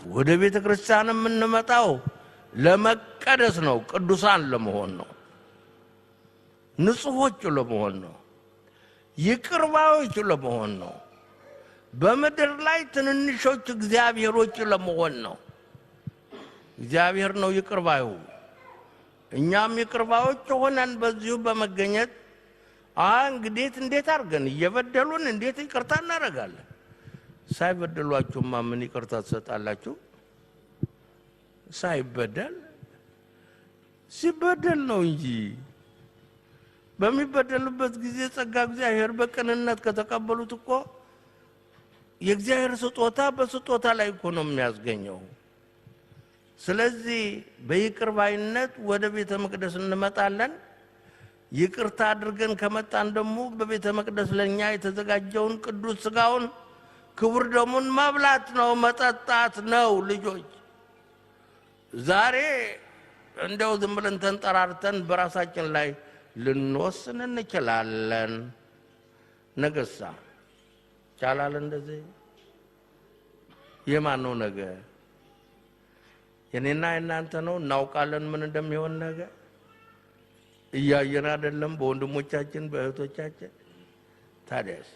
ወደ ቤተ ክርስቲያን የምንመጣው ለመቀደስ ነው፣ ቅዱሳን ለመሆን ነው፣ ንጹሖች ለመሆን ነው፣ ይቅር ባዮች ለመሆን ነው፣ በምድር ላይ ትንንሾች እግዚአብሔሮች ለመሆን ነው። እግዚአብሔር ነው ይቅር ባዩ። እኛም ይቅር ባዮች ሆነን በዚሁ በመገኘት እንዴት አድርገን እየበደሉን እንዴት ይቅርታ እናደርጋለን? ሳይበደሏችሁማ ምን ይቅርታ ትሰጣላችሁ? ሳይበደል ሲበደል ነው እንጂ በሚበደሉበት ጊዜ ጸጋ እግዚአብሔር በቅንነት ከተቀበሉት እኮ የእግዚአብሔር ስጦታ በስጦታ ላይ እኮ ነው የሚያስገኘው። ስለዚህ በይቅር ባይነት ወደ ቤተ መቅደስ እንመጣለን። ይቅርታ አድርገን ከመጣን ደግሞ በቤተ መቅደስ ለኛ የተዘጋጀውን ቅዱስ ሥጋውን ክቡር ደሙን መብላት ነው፣ መጠጣት ነው። ልጆች ዛሬ እንደው ዝም ብለን ተንጠራርተን በራሳችን ላይ ልንወስን እንችላለን። ነገሳ ቻላል እንደዚህ የማን ነው ነገ? የኔና የናንተ ነው። እናውቃለን ምን እንደሚሆን ነገ። እያየን አይደለም በወንድሞቻችን በእህቶቻችን። ታዲያስ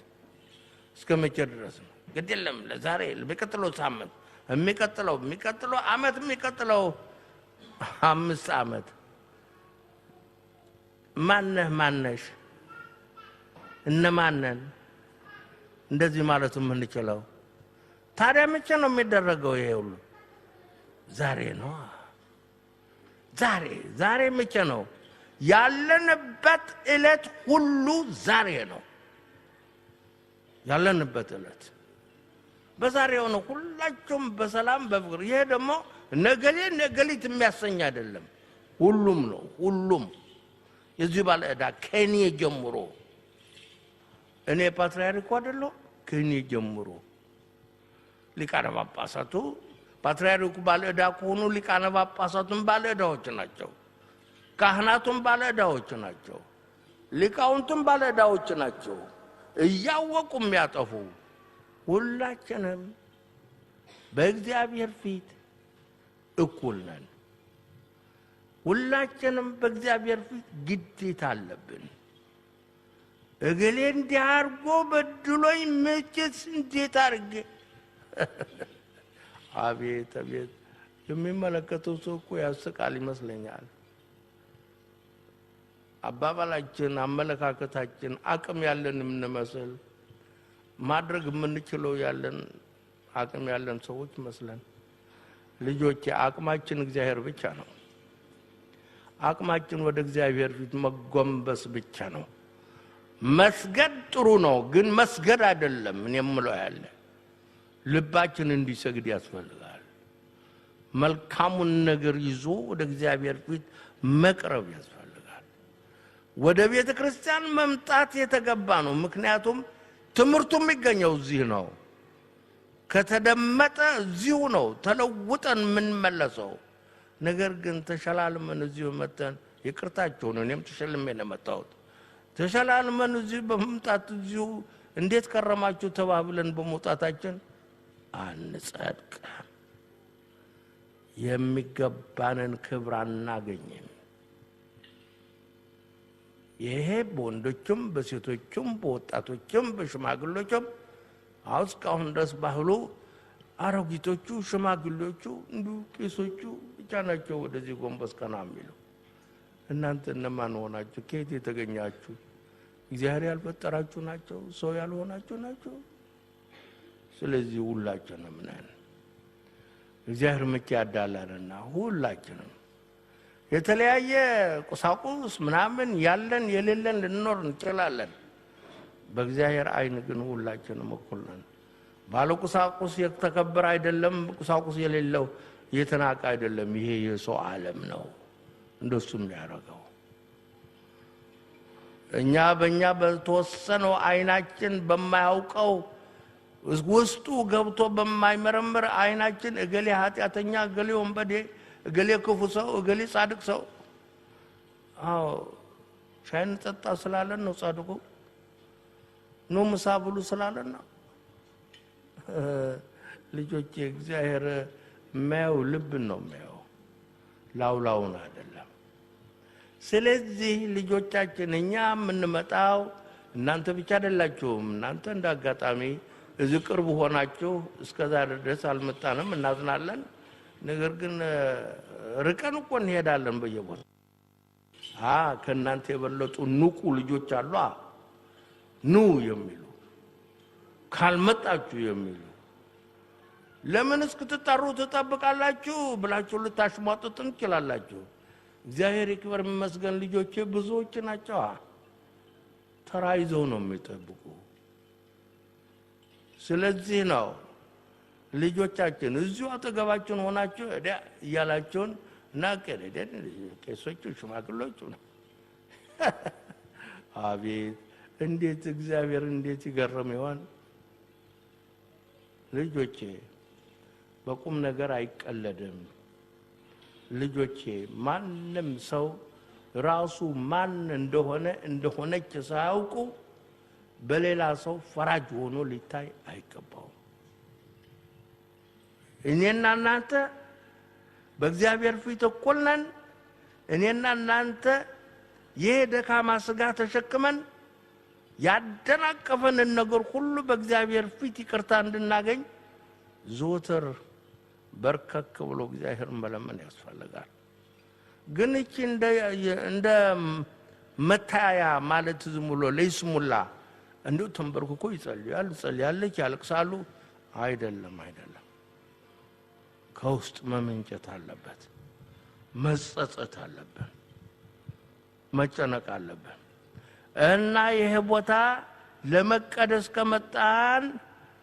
እስከ መቼ ድረስ ነው? ግድ የለም ለዛሬ ለሚቀጥለው ሳምንት የሚቀጥለው ዓመት የሚቀጥለው 5 ዓመት ማነሽ እነማነን እንደዚህ ማለት የምንችለው? ታዲያ መቼ ነው የሚደረገው ይሄ ሁሉ? ዛሬ ነው። ዛሬ መቼ ነው? ያለንበት ዕለት ሁሉ ዛሬ ነው። ያለንበት ዕለት በዛሬው ነው። ሁላችሁም በሰላም በፍቅር። ይሄ ደግሞ ነገሊት የሚያሰኝ አይደለም። ሁሉም ነው። ሁሉም የዚህ ባለ ዕዳ ከኔ ጀምሮ እኔ ፓትርያርኩ አይደለሁ። ከኔ ጀምሮ ሊቃነ ጳጳሳቱ ፓትርያርኩ ባለ ዕዳ ከሆኑ ሊቃነ ጳጳሳቱም ባለ ዕዳዎች ናቸው። ካህናቱም ባለ ዕዳዎች ናቸው። ሊቃውንቱም ባለ ዕዳዎች ናቸው። እያወቁ የሚያጠፉ ሁላችንም በእግዚአብሔር ፊት እኩል ነን። ሁላችንም በእግዚአብሔር ፊት ግዴታ አለብን። እገሌ እንዲህ አድርጎ በድሎኝ መቼስ እንዴት አድርጌ አቤት አቤት የሚመለከተው ሰው እኮ ያስቃል ይመስለኛል። አባባላችን፣ አመለካከታችን አቅም ያለን የምንመስል ማድረግ የምንችለው ያለን አቅም ያለን ሰዎች መስለን። ልጆቼ አቅማችን እግዚአብሔር ብቻ ነው። አቅማችን ወደ እግዚአብሔር ፊት መጎንበስ ብቻ ነው። መስገድ ጥሩ ነው፣ ግን መስገድ አይደለም። እኔ የምለው ያለ ልባችን እንዲሰግድ ያስፈልጋል። መልካሙን ነገር ይዞ ወደ እግዚአብሔር ፊት መቅረብ ያስፈልጋል። ወደ ቤተ ክርስቲያን መምጣት የተገባ ነው። ምክንያቱም ትምህርቱ የሚገኘው እዚህ ነው። ከተደመጠ እዚሁ ነው ተለውጠን የምንመለሰው። ነገር ግን ተሸላልመን እዚሁ መተን ይቅርታችሁን እኔም ተሸልሜ ነው የመጣሁት። ተሸላልመን እዚሁ በመምጣት እዚሁ እንዴት ከረማችሁ ተባብለን በመውጣታችን አንጸድቅም። የሚገባንን ክብር አናገኝም። ይሄ በወንዶችም በሴቶችም በወጣቶችም በሽማግሎችም እስካሁን ድረስ ባህሉ አሮጊቶቹ ሽማግሎቹ እንዲሁ ቄሶቹ ብቻ ናቸው ወደዚህ ጎንበስ ቀና የሚሉ። እናንተ እነማን ሆናችሁ? ከየት የተገኛችሁ? እግዚአብሔር ያልፈጠራችሁ ናቸው? ሰው ያልሆናችሁ ናቸው? ስለዚህ ሁላችንም ነን። እግዚአብሔር መቼ ያዳላልና ሁላችንም የተለያየ ቁሳቁስ ምናምን ያለን የሌለን ልንኖር እንችላለን። በእግዚአብሔር አይን ግን ሁላችንም እኩል ነን። ባለ ቁሳቁስ የተከበረ አይደለም፣ ቁሳቁስ የሌለው የተናቀ አይደለም። ይሄ የሰው ዓለም ነው እንደሱ የሚያደርገው። በእኛ በተወሰነው አይናችን በማያውቀው ውስጡ ገብቶ በማይመረምር አይናችን እገሌ ኃጢአተኛ፣ እገሌ ወንበዴ፣ እገሌ ክፉ ሰው፣ እገሌ ጻድቅ ሰው። ሻይን ጠጣ ስላለን ነው ጻድቁ። ኑ ምሳ ብሉ ስላለን ነው። ልጆቼ እግዚአብሔር የሚያየው ልብ ነው የሚያየው ላውላውን አይደለም። ስለዚህ ልጆቻችን እኛ የምንመጣው እናንተ ብቻ አይደላችሁም። እናንተ እንዳጋጣሚ እዚህ ቅርብ ሆናችሁ እስከዛ ድረስ አልመጣንም፣ እናዝናለን። ነገር ግን ርቀን እኮ እንሄዳለን በየቦታው። ከእናንተ የበለጡ ንቁ ልጆች አሉ፣ ኑ የሚሉ ካልመጣችሁ የሚሉ ለምን እስክትጠሩ ትጠብቃላችሁ ብላችሁ ልታሽሟጡት ትችላላችሁ። እግዚአብሔር ይክበር ይመስገን ልጆቼ ብዙዎች ናቸው። ተራይዘው ነው የሚጠብቁ። ስለዚህ ነው ልጆቻችን እዚሁ አጠገባችን ሆናችሁ እያላችሁን እና ቄሶቹ ሽማግሎቹ ነው አቤት እንዴት እግዚአብሔር እንዴት ይገርም ይሆን። ልጆቼ በቁም ነገር አይቀለድም። ልጆቼ ማንም ሰው ራሱ ማን እንደሆነች ሳያውቁ በሌላ ሰው ፈራጅ ሆኖ ሊታይ አይገባውም። እኔና እናንተ በእግዚአብሔር ፊት እኩል ነን። እኔና እናንተ የደካማ ስጋ ተሸክመን ያደናቀፈንን ነገር ሁሉ በእግዚአብሔር ፊት ይቅርታ እንድናገኝ ዘወትር በርከክ ብሎ እግዚአብሔርን መለመን ያስፈልጋል። ግን እቺ እንደ መታያ ማለት ዝም ብሎ ለይስሙላ እንደው ተንበርክኮ ይጸልያለች ያለቅሳሉ አይደለም። ከውስጥ መመንጨት አለበት፣ መጸጸት አለበት፣ መጨነቅ አለበት። እና ይሄ ቦታ ለመቀደስ ከመጣን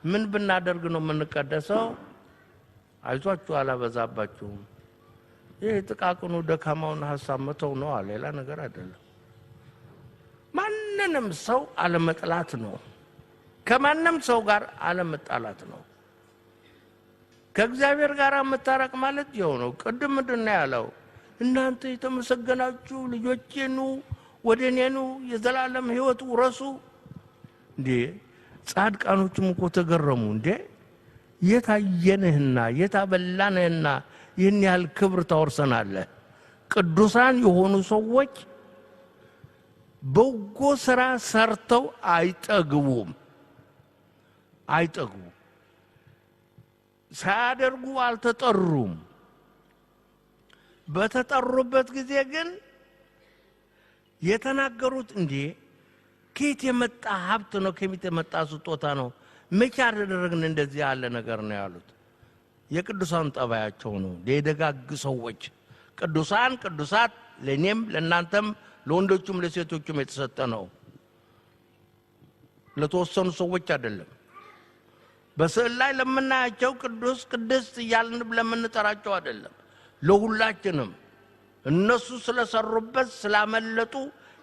ምን ብናደርግ ነው የምንቀደሰው? አይዟችሁ አላበዛባችሁም። ይሄ ጥቃቅኑ ደካማውን ሐሳብ መተው ነው፣ ሌላ ነገር አይደለም። ማንንም ሰው አለመጥላት ነው፣ ከማንም ሰው ጋር አለመጣላት ነው። ከእግዚአብሔር ጋር መታረቅ ማለት ይኸው ነው። ቅድም ምንድነው ያለው? እናንተ የተመሰገናችሁ ልጆቼ ኑ ወደ እኔ ኑ የዘላለም ሕይወት ውረሱ። እንዴ ጻድቃኖችም እኮ ተገረሙ። እንዴ የታየንህና የታበላንህና ይህን ያህል ክብር ታወርሰናለህ? ቅዱሳን የሆኑ ሰዎች በጎ ስራ ሰርተው አይጠግቡም። ሳያደርጉ አልተጠሩም። በተጠሩበት ጊዜ ግን የተናገሩት እንዴ ከየት የመጣ ሀብት ነው? ከየት የመጣ ስጦታ ነው? መቼ አደረግን እንደዚህ ያለ ነገር ነው ያሉት። የቅዱሳን ጠባያቸው ነው። የደጋግ ሰዎች ቅዱሳን ቅዱሳት ለኔም ለናንተም ለወንዶቹም ለሴቶቹም የተሰጠ ነው። ለተወሰኑ ሰዎች አይደለም። በስዕል ላይ ለምናያቸው ቅዱስ ቅድስት እያልን ለምንጠራቸው አይደለም፣ ለሁላችንም። እነሱ ስለሰሩበት ስላመለጡ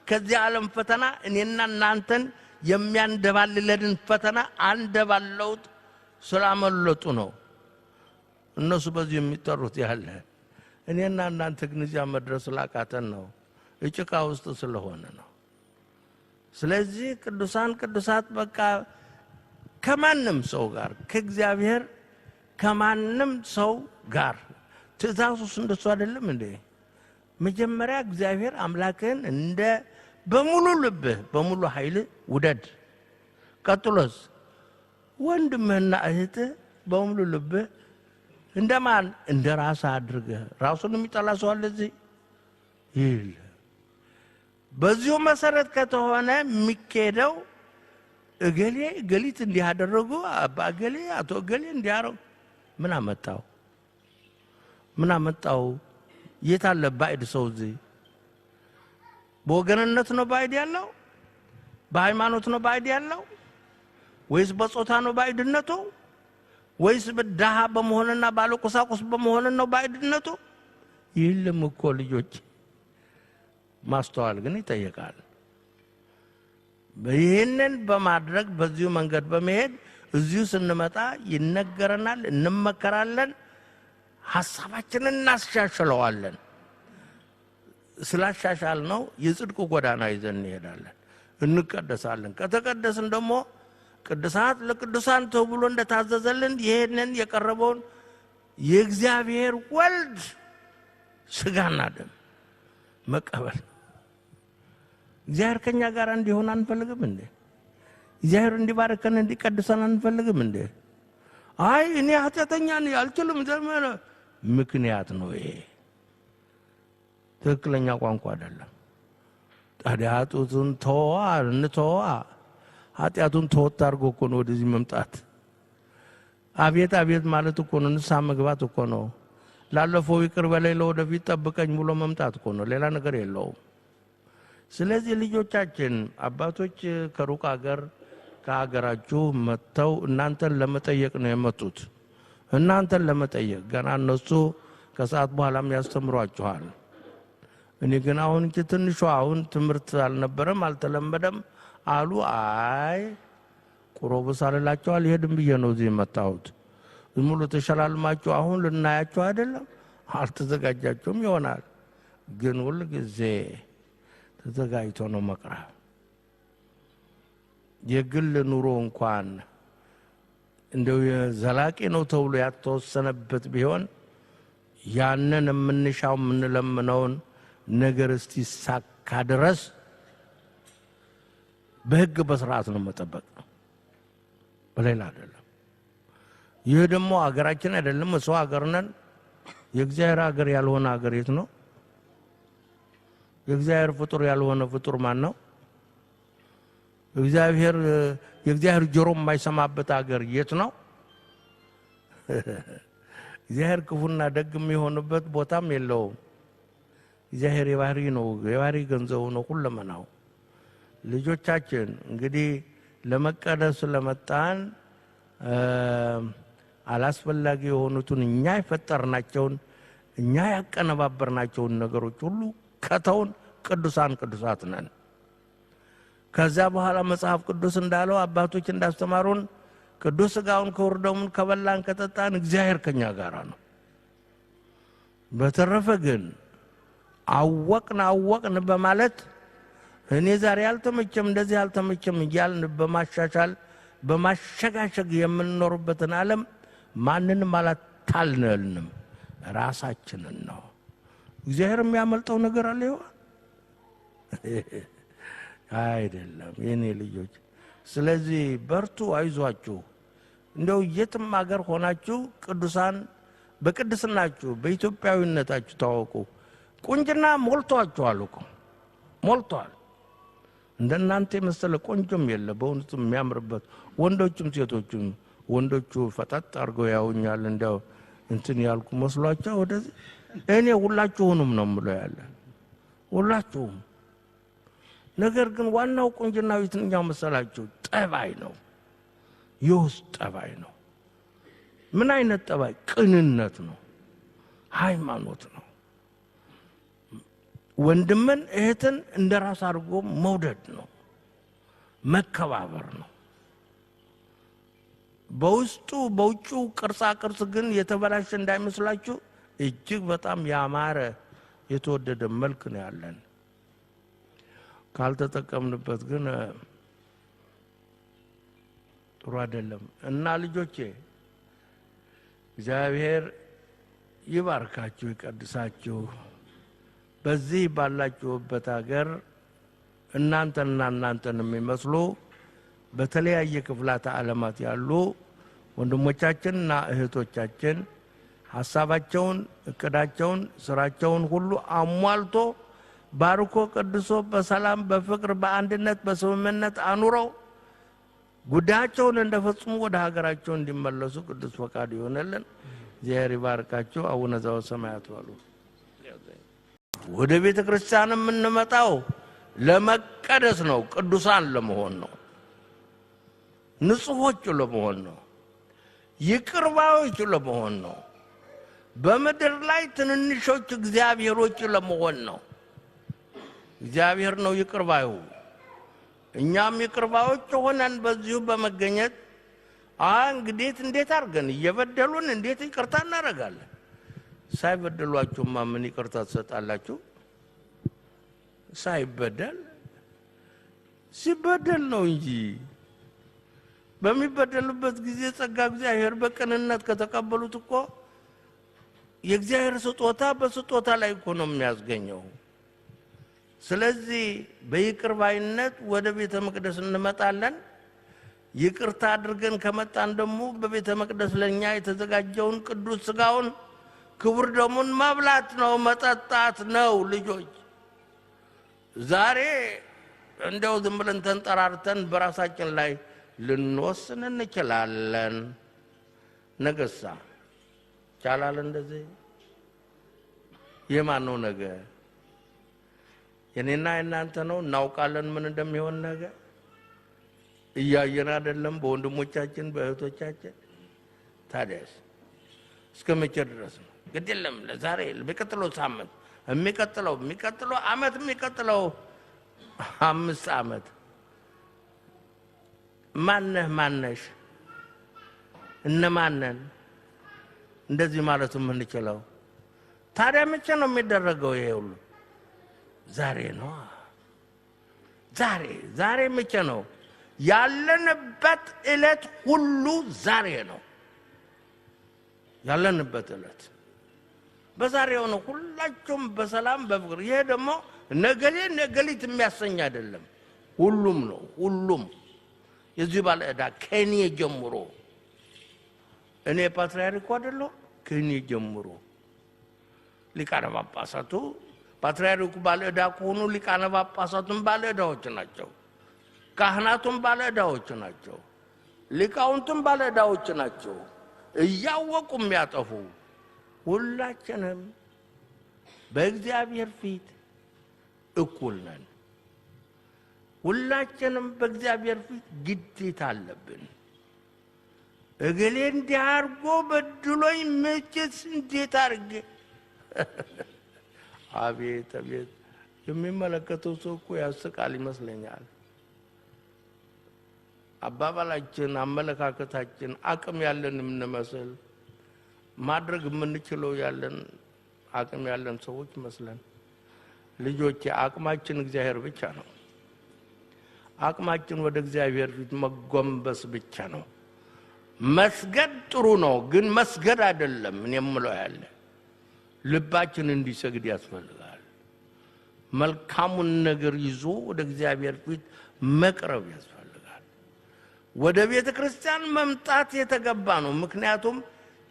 ከዚህ ዓለም ፈተና እኔና እናንተን የሚያንደባልለን ፈተና አንደባለውት ስላመለጡ ነው እነሱ በዚህ የሚጠሩት ያለ። እኔና እናንተ ግን እዚያ መድረስ ላቃተን ነው፣ እጭቃ ውስጥ ስለሆነ ነው። ስለዚህ ቅዱሳን ቅዱሳት በቃ ከማንም ሰው ጋር ከእግዚአብሔር ከማንም ሰው ጋር ትእዛዙስ እንደሱ አይደለም እንዴ? መጀመሪያ እግዚአብሔር አምላክን እንደ በሙሉ ልብህ በሙሉ ኃይል ውደድ። ቀጥሎስ ወንድምህና እህትህ በሙሉ ልብህ እንደማን እንደ ራስ አድርገህ። ራሱን የሚጠላ ሰው አለ እዚህ? ይል በዚሁ መሰረት ከተሆነ የሚኬደው እገሌ ገሊት እንዲያደርጉ አባ እገሌ አቶ እገሌ እንዲያረው ምን አመጣው? የታለ ባዕድ ሰው እዚህ? በወገንነት ነው ባዕድ ያለው? በሃይማኖት ነው ባዕድ ያለው? ወይስ በጾታ ነው ባዕድነቱ? ወይስ በደሃ በመሆንና ባለቁሳቁስ በመሆን ነው ባዕድነቱ? ይልም እኮ ልጆች ማስተዋል ግን ይጠይቃል። ይህንን በማድረግ በዚሁ መንገድ በመሄድ እዚሁ ስንመጣ ይነገረናል፣ እንመከራለን፣ ሐሳባችንን እናሻሽለዋለን። ስላሻሻል ነው የጽድቁ ጎዳና ይዘን እንሄዳለን፣ እንቀደሳለን። ከተቀደስን ደግሞ ቅዱሳት ለቅዱሳን ተብሎ እንደታዘዘልን ይሄንን የቀረበውን የእግዚአብሔር ወልድ ስጋና ደም መቀበል። እግዚአብሔር ከኛ ጋር እንዲሆን አንፈልግም እንዴ? እግዚአብሔር እንዲባርከን እንዲቀድሰን አንፈልግም እንዴ? አይ እኔ ኃጢአተኛ ነኝ አልችልም ዘመነ ምክንያት ነው ይሄ። ትክክለኛ ቋንቋ አይደለም። ኃጢአቱን እንተዋ ኃጢአቱን ተወት አድርጎ እኮ ነው ወደዚህ መምጣት። አቤት አቤት ማለት እኮ ነው። ንስሐ መግባት እኮ ነው። ላለፈው ይቅር በለኝ ለወደፊት ጠብቀኝ ብሎ መምጣት እኮ ነው። ሌላ ነገር የለውም። ስለዚህ ልጆቻችን አባቶች ከሩቅ ሀገር ከሀገራችሁ መጥተው እናንተን ለመጠየቅ ነው የመጡት። እናንተን ለመጠየቅ ገና እነሱ ከሰዓት በኋላም ያስተምሯችኋል። እኔ ግን አሁን ትንሿ አሁን ትምህርት አልነበረም አልተለመደም አሉ። አይ ቁሮብ ሳልላቸው አልሄድም ብዬ ነው እዚህ የመጣሁት። ዝም ብሎ ተሸላልማችሁ አሁን ልናያችሁ አይደለም። አልተዘጋጃችሁም ይሆናል። ግን ሁል ጊዜ ተዘጋጅቶ ነው መቅረብ። የግል ኑሮ እንኳን እንደው ዘላቂ ነው ተብሎ ያተወሰነበት ቢሆን ያንን የምንሻው የምንለምነውን ነገር እስኪሳካ ድረስ በሕግ በስርዓት ነው መጠበቅ ነው፣ በሌላ አይደለም። ይህ ደግሞ አገራችን አይደለም፣ ሰው ሀገር ነን። የእግዚአብሔር ሀገር ያልሆነ ሀገር የት ነው? የእግዚአብሔር ፍጡር ያልሆነ ፍጡር ማን ነው? የእግዚአብሔር ጆሮ የማይሰማበት ሀገር የት ነው? እግዚአብሔር ክፉና ደግ የሚሆንበት ቦታም የለውም። እግዚአብሔር የባህሪ ነው፣ የባህሪ ገንዘቡ ነው ሁለመናው። ልጆቻችን እንግዲህ ለመቀደስ ለመጣን አላስፈላጊ የሆኑትን እኛ የፈጠርናቸውን እኛ ያቀነባበርናቸውን ነገሮች ሁሉ ከተውን ቅዱሳት ነን። ከዛ በኋላ መጽሐፍ ቅዱስ እንዳለው አባቶች እንዳስተማሩን ቅዱስ ሥጋውን ክቡር ደሙን ከበላን ከጠጣን እግዚአብሔር ከኛ ጋር ነው። በተረፈ ግን አወቅን በማለት እኔ ዛሬ አልተመቸም እንደዚህ አልተመቸም እያልን በማሻሻል በማሸጋሸግ የምንኖርበትን ዓለም ማንንም አላታልንም፣ ራሳችንን ነው። እግዚአብሔር የሚያመልጠው ነገር አለ ይሆን? አይደለም የኔ ልጆች። ስለዚህ በርቱ፣ አይዟችሁ። እንደው የትም ሀገር ሆናችሁ ቅዱሳን በቅድስናችሁ በኢትዮጵያዊነታችሁ ታወቁ። ቁንጅና ሞልቷችኋል እኮ ሞልቷል። እንደናንተ የመሰለ ቆንጆም የለ በእውነቱ የሚያምርበት። ወንዶችም ሴቶችም ወንዶቹ ፈጣጥ አድርገው ያውኛል እንደው እንትን ያልኩ መስሏቸው ወደዚህ። እኔ ሁላችሁንም ነው የምለው ያለ ሁላችሁም። ነገር ግን ዋናው ቁንጅናው የትኛው መሰላችሁ? ጠባይ ነው፣ የውስጥ ጠባይ ነው። ምን አይነት ጠባይ? ቅንነት ነው፣ ሃይማኖት ነው። ወንድምን እህትን እንደራስ አድርጎ መውደድ ነው፣ መከባበር ነው። በውስጡ በውጭው ቅርጻ ቅርጽ ግን የተበላሸ እንዳይመስላችሁ እጅግ በጣም ያማረ የተወደደ መልክ ነው ያለን። ካልተጠቀምንበት ግን ጥሩ አይደለም። እና ልጆቼ እግዚአብሔር ይባርካችሁ ይቀድሳችሁ። በዚህ ባላችሁበት ሀገር እናንተን የሚመስሉ በተለያየ ክፍላተ ዓለማት ያሉ ወንድሞቻችንና እህቶቻችን ሐሳባቸውን፣ እቅዳቸውን፣ ስራቸውን ሁሉ አሟልቶ ባርኮ ቀድሶ በሰላም በፍቅር በአንድነት በስምምነት አኑረው ጉዳያቸውን እንደፈጽሙ ወደ ሀገራቸው እንዲመለሱ ቅዱስ ፈቃድ ይሆነልን። እግዚአብሔር ይባርካችሁ። አቡነ ዘበሰማያት ዋሉ። ወደ ቤተ ክርስቲያን የምንመጣው ለመቀደስ ነው፣ ቅዱሳን ለመሆን ነው፣ ንጹሖች ለመሆን ነው፣ ይቅር ባዮች ለመሆን ነው፣ በምድር ላይ ትንንሾች እግዚአብሔሮች ለመሆን ነው። እግዚአብሔር ነው ይቅር ባዩ። እኛም ይቅር ባዮች ሆነን በዚሁ በመገኘት እንዴት አድርገን እየበደሉን እንዴት ይቅርታ እናደርጋለን? ሳይበደሏችሁማ ምን ይቅርታ ትሰጣላችሁ? ሳይበደል ሲበደል ነው እንጂ በሚበደልበት ጊዜ ጸጋ እግዚአብሔር በቅንነት ከተቀበሉት እኮ የእግዚአብሔር ስጦታ በስጦታ ላይ እኮ ነው የሚያስገኘው። ስለዚህ በይቅር ባይነት ወደ ቤተ መቅደስ እንመጣለን። ይቅርታ አድርገን ከመጣን ደግሞ በቤተ መቅደስ ለኛ የተዘጋጀውን ቅዱስ ሥጋውን ክቡር ደሙን መብላት ነው፣ መጠጣት ነው። ልጆች ዛሬ እንደው ዝም ብለን ተንጠራርተን በራሳችን ላይ ልንወስን እንችላለን። ነገሳ ቻላል እንደዚህ የማን ነው ነገ? የኔና የናንተ ነው። እናውቃለን ምን እንደሚሆን ነገ። እያየን አይደለም በወንድሞቻችን በእህቶቻችን። ታዲያስ እስከ መቼ ድረስ ነው? ግድ የለም ለዛሬ ለሚቀጥለው ሳምንት የሚቀጥለው ዓመት የሚቀጥለው 5 ዓመት ማነሽ እነማንን እንደዚህ ማለት የምንችለው? ታዲያ መቼ ነው የሚደረገው ይሄ ሁሉ? ዛሬ ነው። ዛሬ መቼ ነው? ያለንበት ዕለት ሁሉ ዛሬ ነው። ያለንበት ዕለት በዛሬው ነው። ሁላችሁም በሰላም በፍቅር። ይሄ ደግሞ ነገሊት የሚያሰኝ አይደለም። ሁሉም ነው። ሁሉም የዚህ ባለ ዕዳ ከኔ ጀምሮ እኔ ፓትርያርኩ አይደለሁ። ከኔ ጀምሮ ሊቃነ ጳጳሳቱ ፓትርያርኩ ባለ ዕዳ ከሆኑ ሊቃነ ጳጳሳቱም ባለ ዕዳዎች ናቸው። ካህናቱም ባለ ዕዳዎች ናቸው። ሊቃውንቱም ባለ ዕዳዎች ናቸው። እያወቁ የሚያጠፉ ሁላችንም በእግዚአብሔር ፊት እኩል ነን። ሁላችንም በእግዚአብሔር ፊት ግዴታ አለብን። እገሌ እንዲህ አድርጎ በድሎኝ መቼስ እንዴት አድርጌ አቤት አቤት! የሚመለከተው ሰው እኮ ያስቃል ይመስለኛል። አባባላችን፣ አመለካከታችን አቅም ያለን የምንመስል ማድረግ የምንችለው ያለን አቅም ያለን ሰዎች መስለን። ልጆቼ አቅማችን እግዚአብሔር ብቻ ነው። አቅማችን ወደ እግዚአብሔር ፊት መጎንበስ ብቻ ነው። መስገድ ጥሩ ነው፣ ግን መስገድ አይደለም። እኔ የምለው ያለ ልባችን እንዲሰግድ ያስፈልጋል። መልካሙን ነገር ይዞ ወደ እግዚአብሔር ፊት መቅረብ ያስፈልጋል። ወደ ቤተ ክርስቲያን መምጣት የተገባ ነው። ምክንያቱም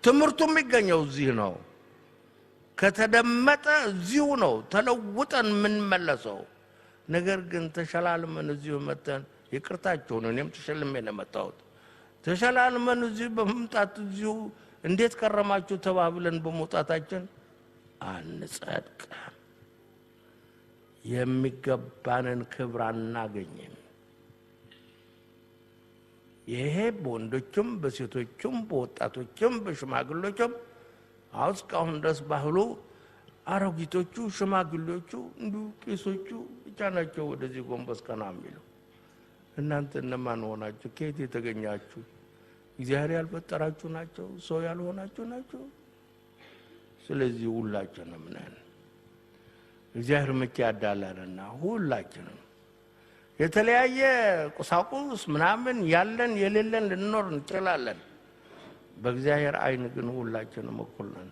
ትምህርቱ የሚገኘው እዚህ ነው። ከተደመጠ እዚሁ ነው ተለውጠን የምንመለሰው። ነገር ግን ተሸላልመን እዚሁ መተን ይቅርታቸውን እኔም ተሸልሜ ነው የመጣሁት። ተሸላልመን እዚሁ በመምጣት እዚሁ እንዴት ከረማችሁ ተባብለን በመውጣታችን አንጸድቅም። የሚገባንን ክብር አናገኝም። ይሄ በወንዶችም በሴቶችም በወጣቶችም በሽማግሌዎችም እስካሁን ድረስ ባህሉ አሮጊቶቹ ሽማግሌዎቹ እንዲሁ ቄሶቹ ብቻ ናቸው ወደዚህ ጎንበስ ቀና የሚሉ። እናንተ እነማን ሆናችሁ? ከየት የተገኛችሁ? እግዚአብሔር ያልፈጠራችሁ ናቸው? ሰው ያልሆናችሁ ናቸው? ስለዚህ ሁላችንም ነን። እግዚአብሔር መቼ ያዳላልና ሁላችንም የተለያየ ቁሳቁስ ምናምን ያለን የሌለን ልንኖር እንችላለን። በእግዚአብሔር ዓይን ግን ሁላችንም እኩል ነን።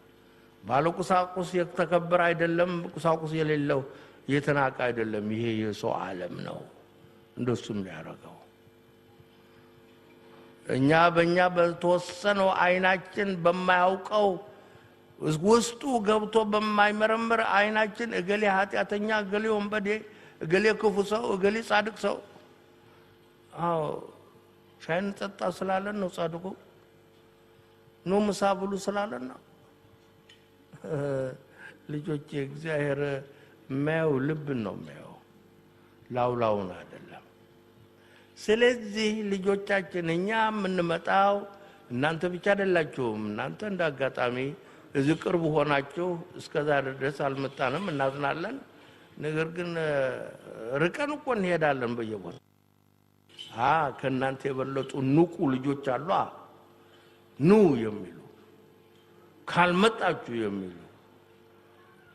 ባለ ቁሳቁስ የተከበረ አይደለም፣ ቁሳቁስ የሌለው የተናቀ አይደለም። ይሄ የሰው ዓለም ነው እንደሱ የሚያደርገው። እኛ በእኛ በተወሰነው ዓይናችን በማያውቀው ውስጡ ገብቶ በማይመረምር ዓይናችን እገሌ ኃጢአተኛ፣ እገሌ ወንበዴ፣ እገሌ ክፉ ሰው፣ እገሌ ጻድቅ ሰው። ሻይን ጠጣ ስላለን ነው ጻድቁ? ኑ ምሳ ብሉ ስላለን ነው? ልጆቼ እግዚአብሔር የሚያየው ልብን ነው የሚያየው፣ ላውላውን አይደለም። ስለዚህ ልጆቻችን እኛ የምንመጣው እናንተ ብቻ አይደላችሁም። እናንተ እንዳጋጣሚ እዚህ ቅርብ ሆናችሁ እስከዛሬ ድረስ አልመጣንም፣ እናዝናለን። ነገር ግን ርቀን እኮ እንሄዳለን በየቦታው። ከእናንተ የበለጡ ንቁ ልጆች አሉ፣ ኑ የሚሉ ካልመጣችሁ የሚሉ።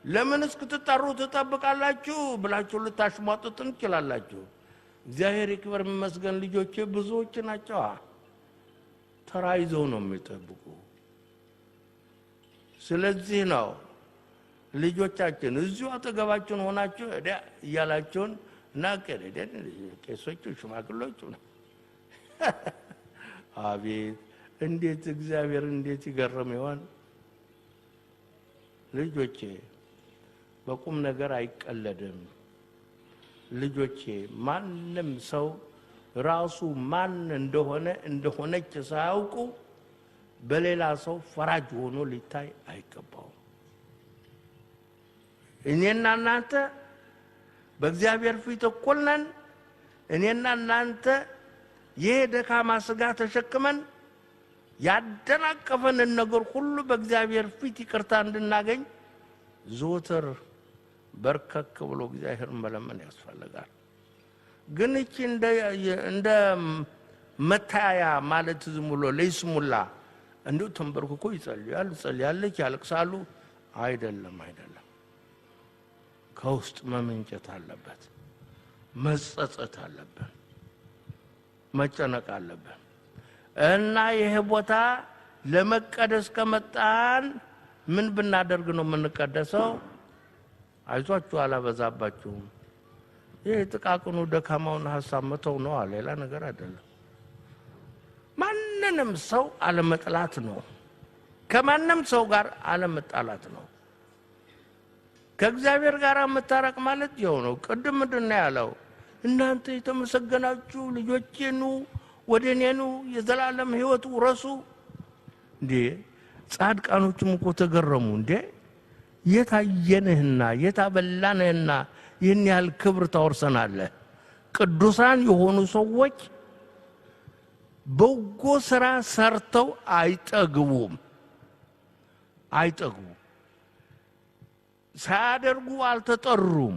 ለምን እስክትጠሩ ትጠብቃላችሁ ብላችሁ ልታሽሟጡት እንችላላችሁ። እግዚአብሔር ይክበር ይመስገን፣ ልጆቼ ብዙዎች ናቸው። ተራይዘው ነው የሚጠብቁ። ስለዚህ ነው ልጆቻችን እዚሁ አጠገባችን ሆናችሁ እያላችሁን እናቀደደን ቄሶቹ ሽማግሌዎቹ ነው አቤት እንዴት እግዚአብሔር እንዴት ይገርም ይሆን ልጆቼ በቁም ነገር አይቀለድም ልጆቼ ማንም ሰው ራሱ ማን እንደሆነች ሳያውቁ በሌላ ሰው ፈራጅ ሆኖ ሊታይ አይገባው እኔና እናንተ በእግዚአብሔር ፊት እኩል ነን እኔና እናንተ የደካማ ስጋ ተሸክመን ያደናቀፈን ነገር ሁሉ በእግዚአብሔር ፊት ይቅርታ እንድናገኝ ዘወትር በርከክ ብሎ እግዚአብሔር መለመን ያስፈልጋል ግን እቺ እንደ መታያ ማለት ዝም ብሎ ለይስሙላ እንደው ተንበርክኮ ይጸልያለች ያለቅሳሉ አይደለም ከውስጥ መመንጨት አለበት መጸጸት አለበት መጨነቅ አለበት እና ይሄ ቦታ ለመቀደስ ከመጣን ምን ብናደርግ ነው የምንቀደሰው አይዟችሁ አላበዛባችሁም ይሄ ጥቃቅኑ ደካማውን ሐሳብ መተው ነው ሌላ ነገር አይደለም ማንንም ሰው አለመጥላት ነው ከማንም ሰው ጋር አለመጣላት ነው ከእግዚአብሔር ጋር መታረቅ ማለት ይኸው ነው ቅድም ምንድነው ያለው እናንተ የተመሰገናችሁ ልጆቼ ኑ ወደኔ ኑ የዘላለም ሕይወት ውረሱ እንዴ ጻድቃኖችም እኮ ተገረሙ እንዴ የታየንህና የታበላንህና ይህን ያህል ክብር ታወርሰናለህ ቅዱሳን የሆኑ ሰዎች በጎ ሥራ ሰርተው አይጠግቡም ሳያደርጉ አልተጠሩም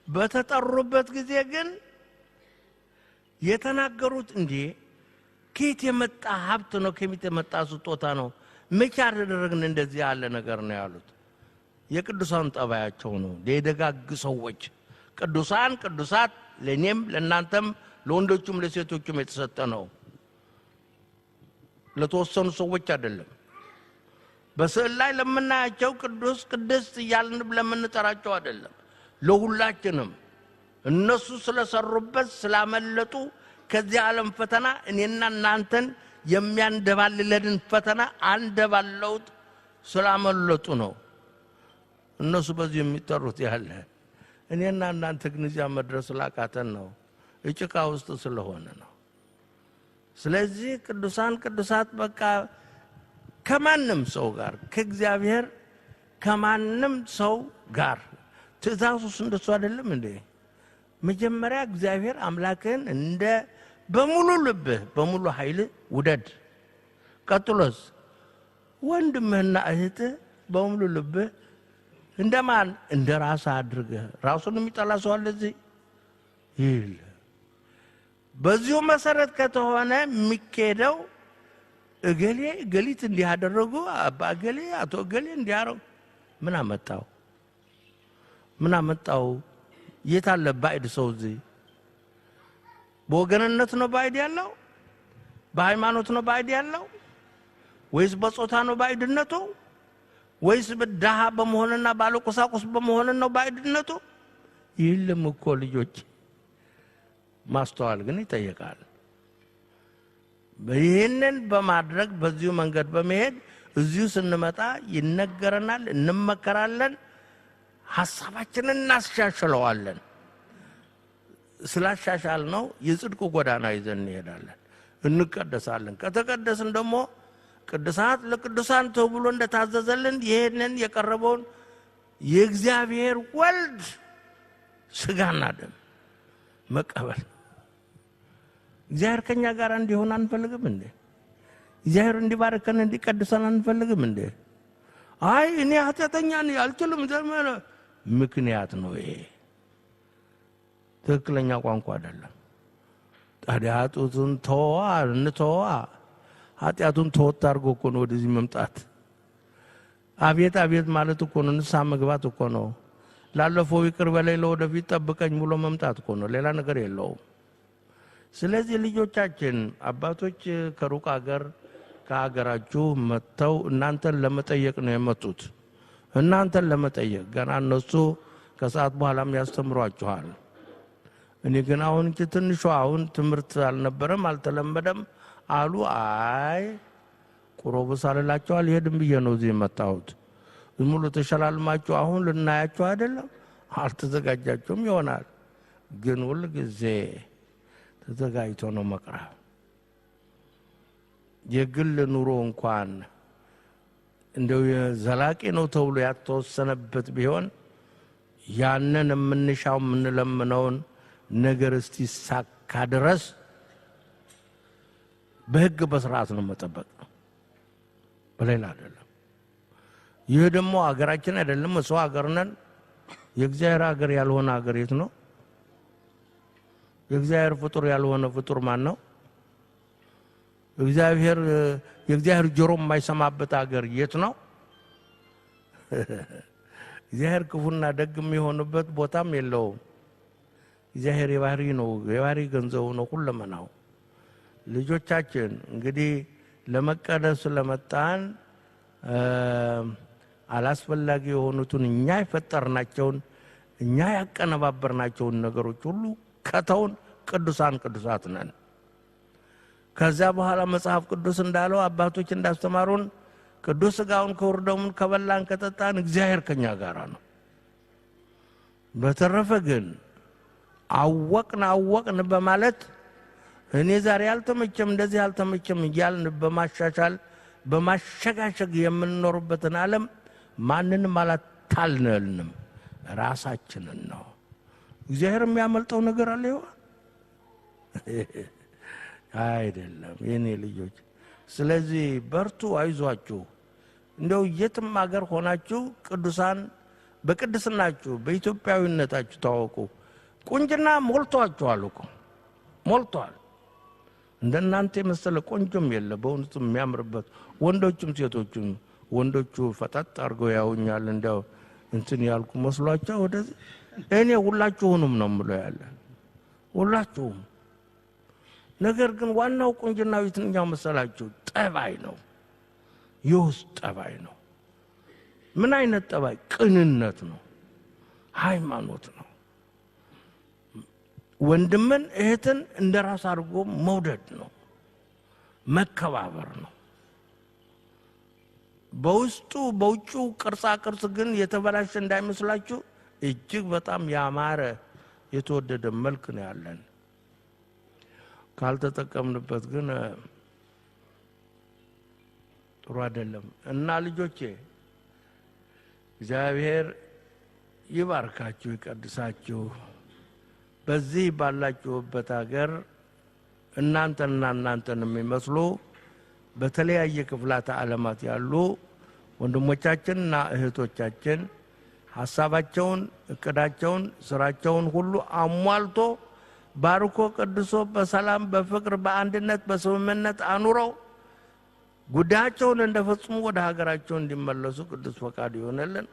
በተጠሩበት ጊዜ ግን የተናገሩት እንዴ ከየት የመጣ ሀብት ነው ከየት የመጣ ስጦታ ነው መቼ አደረግን እንደዚህ ያለ ነገር ነው ያሉት የቅዱሳን ጠባያቸው ነው የደጋግ ሰዎች ቅዱሳት ለኔም ለናንተም ለወንዶቹም ለሴቶቹም የተሰጠ ነው ለተወሰኑ ሰዎች አይደለም በስዕል ላይ ለምናያቸው ቅዱስ ቅድስት እያልን ለምንጠራቸው አይደለም ለሁላችንም እነሱ ስለሰሩበት ስላመለጡ ከዚህ ዓለም ፈተና እኔና እናንተን የሚያንደባልለን ፈተና አንደባለውት ስላመለጡ ነው እነሱ በዚህ የሚጠሩት ያለ እኔና እናንተ ግን እዚያ መድረስ ላቃተን ነው እጭቃ ውስጥ ስለሆነ ነው ስለዚህ ቅዱሳት በቃ ከማንም ሰው ጋር ከእግዚአብሔር ከማንም ሰው ጋር ትእዛዙስ እንደሱ አይደለም እንዴ መጀመሪያ እግዚአብሔር አምላክን እንደ በሙሉ ልብህ በሙሉ ኃይል ውደድ ቀጥሎስ ወንድምህና እህትህ በሙሉ ልብህ እንደማን እንደራስ አድርገህ ራሱን የሚጠላ ሰው አለ እዚህ ይል በዚሁ መሰረት ከተሆነ የሚከደው ገሊት እንዲያደርጉ አባ ገሊ አቶ ገሊ እንዲያረው ምን አመጣው የታለ ባይድ ሰው እዚህ በወገንነት ነው ባይድ ያለው በሃይማኖት ነው ባይድ ያለው ወይስ በጾታ ነው ባይድነቱ ወይስ በዳሃ በመሆንና ባለቁሳቁስ በመሆን ነው ባይድነቱ ይልም እኮ ልጆች ማስተዋል ግን ይጠይቃል በይሄንን በማድረግ በዚሁ መንገድ በመሄድ እዚሁ ስንመጣ ይነገረናል እንመከራለን ሐሳባችንን እናስሻሽለዋለን ስላሻሻል ነው የጽድቁ ጎዳና ይዘን እንሄዳለን እንቀደሳለን ከተቀደስን ደግሞ ቅዱሳት ለቅዱሳን ተብሎ እንደታዘዘልን ይሄንን የቀረበውን የእግዚአብሔር ወልድ ስጋና ደም መቀበል እግዚአብሔር ከኛ ጋር እንዲሆን አንፈልግም እንዴ እግዚአብሔር እንዲባርከን እንዲቀድሰን አንፈልግም እንዴ አይ እኔ ኃጢአተኛ ነኝ አልችልም ዘመነ ምክንያት ነው ይሄ ትክክለኛ ቋንቋ አይደለም ታዲያ ኃጢአቱን ተወዋ ኃጢአቱን ተወት አድርጎ እኮ ነው ወደዚህ መምጣት አቤት ማለት እኮ ነው ንስሐ መግባት እኮ ነው ላለፈው ይቅር በለኝ ለወደፊት ጠብቀኝ ብሎ መምጣት እኮ ነው ሌላ ነገር የለውም ስለዚህ ልጆቻችን አባቶች ከሩቅ ሀገር ከሀገራችሁ መጥተው እናንተን ለመጠየቅ ነው የመጡት። እናንተን ለመጠየቅ ገና እነሱ ከሰዓት በኋላም ያስተምሯችኋል። እኔ ግን አሁን ትንሿ አሁን ትምህርት አልነበረም አልተለመደም አሉ። አይ ቁሮብስ አልላቸው አልሄድም ብዬ ነው እዚህ መጣሁት። ሙሉ ተሸላልማችሁ አሁን ልናያችሁ አይደለም አልተዘጋጃችሁም ይሆናል። ግን ሁሉ ጊዜ ተዘጋጅቶ ነው መቅረብ። የግል ኑሮ እንኳን እንደው ዘላቂ ነው ተብሎ ያተወሰነበት ቢሆን ያንን የምንሻው የምንለምነውን ነገር እስኪሳካ ድረስ በሕግ በስርዓት ነው መጠበቅ፣ በሌላ አይደለም። ይህ ደግሞ አገራችን አይደለም፣ ሰው ሀገር ነን። የእግዚአብሔር ሀገር ያልሆነ ሀገር የት ነው? የእግዚአብሔር ፍጡር ያልሆነ ፍጡር ማን ነው? የእግዚአብሔር ጆሮ የማይሰማበት ሀገር የት ነው? እግዚአብሔር ክፉና ደግ የሚሆንበት ቦታም የለውም። እግዚአብሔር የባህሪ ነው፣ የባህሪ ገንዘቡ ነው ሁለመናው። ልጆቻችን እንግዲህ ለመቀደስ ለመጣን አላስፈላጊ የሆኑትን እኛ የፈጠርናቸውን እኛ ያቀነባበርናቸውን ነገሮች ሁሉ ከተውን ቅዱሳት ነን። ከዛ በኋላ መጽሐፍ ቅዱስ እንዳለው አባቶች እንዳስተማሩን ቅዱስ ሥጋውን ክቡር ደሙን ከበላን ከጠጣን እግዚአብሔር ከኛ ጋር ነው። በተረፈ ግን አወቅን በማለት እኔ ዛሬ አልተመቸም እንደዚህ አልተመቸም እያልን በማሻሻል በማሸጋሸግ የምንኖርበትን ዓለም ማንንም አላታልንም፣ ራሳችንን ነው። እግዚአብሔር የሚያመልጠው ነገር አለ አይደለም የኔ ልጆች። ስለዚህ በርቱ፣ አይዟችሁ። እንደው የትም ሀገር ሆናችሁ ቅዱሳን በቅድስናችሁ በኢትዮጵያዊነታችሁ ታወቁ። ቁንጅና ሞልቷችኋል እኮ ሞልቷል። እንደናንተ የመሰለ ቆንጆም የለ በእውነቱ የሚያምርበት ወንዶችም ሴቶችም። ወንዶቹ ፈጣጥ አድርገው ያውኛል እንደው እንትን ያልኩ መስሏቸው ወደዚህ። እኔ ሁላችሁንም ነው የምለው ያለ ሁላችሁም። ነገር ግን ዋናው ቁንጅናው የትኛው መሰላችሁ? ጠባይ ነው፣ የውስጥ ጠባይ ነው። ምን አይነት ጠባይ? ቅንነት ነው፣ ሃይማኖት ነው። ወንድምን እህትን እንደራስ አድርጎ መውደድ ነው፣ መከባበር ነው። በውጭው ቅርጻ ቅርጽ ግን የተበላሸ እንዳይመስላችሁ እጅግ በጣም ያማረ የተወደደ መልክ ነው ያለን። ካልተጠቀምንበት ግን ጥሩ አይደለም። እና ልጆቼ እግዚአብሔር ይባርካችሁ ይቀድሳችሁ። በዚህ ባላችሁበት ሀገር እናንተን የሚመስሉ በተለያየ ክፍላተ ዓለማት ያሉ ወንድሞቻችንና እህቶቻችን ሐሳባቸውን፣ እቅዳቸውን፣ ስራቸውን ሁሉ አሟልቶ ባርኮ ቅዱሶ በሰላም በፍቅር በአንድነት በስምምነት አኑረው ጉዳያቸውን እንደፈጽሙ ወደ ሀገራቸው እንዲመለሱ ቅዱስ ፈቃድ ይሆነልን።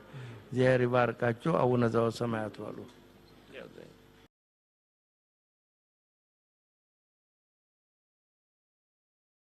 እግዚአብሔር ይባርካችሁ። አቡነ ዘበሰማያት በሉ።